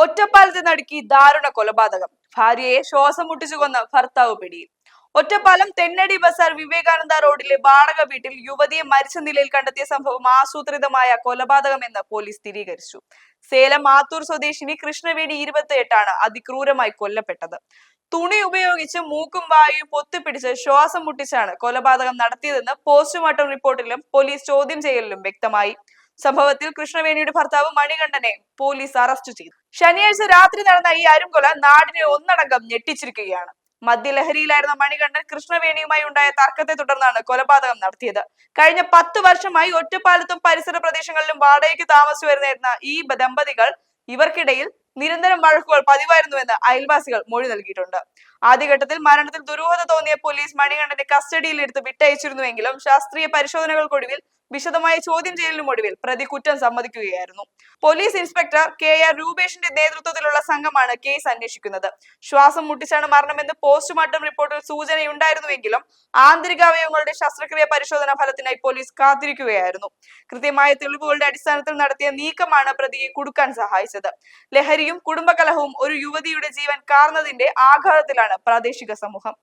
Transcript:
ഒറ്റപ്പാലത്ത് നടുക്കി ദാരുണ കൊലപാതകം. ഭാര്യയെ ശ്വാസം മുട്ടിച്ചു കൊന്ന ഭർത്താവ് പിടിയിൽ. ഒറ്റപ്പാലം തെന്നടി ബസാർ വിവേകാനന്ദ റോഡിലെ വാടക വീട്ടിൽ യുവതിയെ മരിച്ച നിലയിൽ കണ്ടെത്തിയ സംഭവം ആസൂത്രിതമായ കൊലപാതകമെന്ന് പോലീസ് സ്ഥിരീകരിച്ചു. സേലം ആത്തൂർ സ്വദേശിനി കൃഷ്ണവേണി 28 അതിക്രൂരമായി കൊല്ലപ്പെട്ടത്. തുണി ഉപയോഗിച്ച് മൂക്കും വായും പൊത്തിപ്പിടിച്ച് ശ്വാസം മുട്ടിച്ചാണ് കൊലപാതകം നടത്തിയതെന്ന് പോസ്റ്റ്മോർട്ടം റിപ്പോർട്ടിലും പോലീസ് ചോദ്യം ചെയ്യലിലും വ്യക്തമായി. സംഭവത്തിൽ കൃഷ്ണവേണിയുടെ ഭർത്താവ് മണികണ്ഠനെ പോലീസ് അറസ്റ്റ് ചെയ്തു. ശനിയാഴ്ച രാത്രി നടന്ന ഈ അരുംകൊല നാടിനെ ഒന്നടങ്കം ഞെട്ടിച്ചിരിക്കുകയാണ്. മദ്യലഹരിയിലായിരുന്ന മണികണ്ഠൻ കൃഷ്ണവേണിയുമായി ഉണ്ടായ തർക്കത്തെ തുടർന്നാണ് കൊലപാതകം നടത്തിയത്. കഴിഞ്ഞ 10 വർഷമായി ഒറ്റപ്പാലത്തും പരിസര പ്രദേശങ്ങളിലും വാടകയ്ക്ക് താമസിച്ചു വരുന്ന ഈ ദമ്പതികൾ ഇവർക്കിടയിൽ നിരന്തരം വഴക്കുകൾ പതിവായിരുന്നുവെന്ന് അയൽവാസികൾ മൊഴി നൽകിയിട്ടുണ്ട്. ആദ്യഘട്ടത്തിൽ മരണത്തിൽ ദുരൂഹത തോന്നിയ പോലീസ് മണികണ്ഠനെ കസ്റ്റഡിയിലെടുത്ത് വിട്ടയച്ചിരുന്നുവെങ്കിലും ശാസ്ത്രീയ പരിശോധനകൾക്കൊടുവിൽ വിശദമായ ചോദ്യം ചെയ്യലിനുമൊടുവിൽ പ്രതി കുറ്റം സമ്മതിക്കുകയായിരുന്നു. പോലീസ് ഇൻസ്പെക്ടർ KR രൂപേഷിന്റെ നേതൃത്വത്തിലുള്ള സംഘമാണ് കേസ് അന്വേഷിക്കുന്നത്. ശ്വാസം മുട്ടിച്ചാണ് മരണമെന്ന് പോസ്റ്റ്മോർട്ടം റിപ്പോർട്ടിൽ സൂചനയുണ്ടായിരുന്നുവെങ്കിലും ആന്തരികാവയവങ്ങളുടെ ശസ്ത്രക്രിയ പരിശോധനാ ഫലത്തിനായി പോലീസ് കാത്തിരിക്കുകയായിരുന്നു. കൃത്യമായ തെളിവുകളുടെ അടിസ്ഥാനത്തിൽ നടത്തിയ നീക്കമാണ് പ്രതിയെ കുടുക്കാൻ സഹായിച്ചത്. ലഹരിയും കുടുംബകലഹവും ഒരു യുവതിയുടെ ജീവൻ കാർന്നതിന്റെ ആഘാതത്തിലാണ് പ്രാദേശിക സമൂഹം.